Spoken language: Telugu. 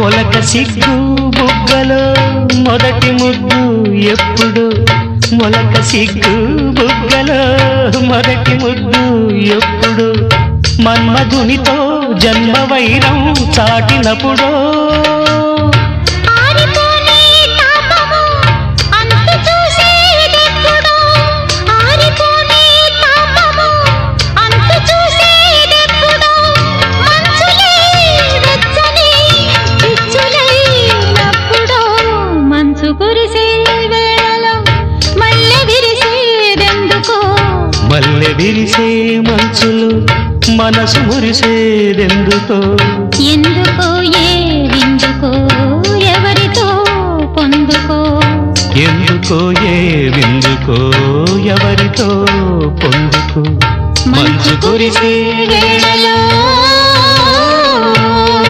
మొలక సిగ్గు బుగ్గలో మొదటి ముద్దు ఎప్పుడు మొలక సిగ్గు బుగ్గలో మొదటి ముద్దు ఎప్పుడు మన్మధునితో జన్మ వైరం చాటినప్పుడో మల్లె విరిసే మంచులు మనసు మురిసేదెందుకో ఎందుకో ఏ విందుకో ఎవరితో పొందుకో ఎందుకో ఏ విందుకో ఎవరితో పొందుకో మంచు కురిసే వేళలో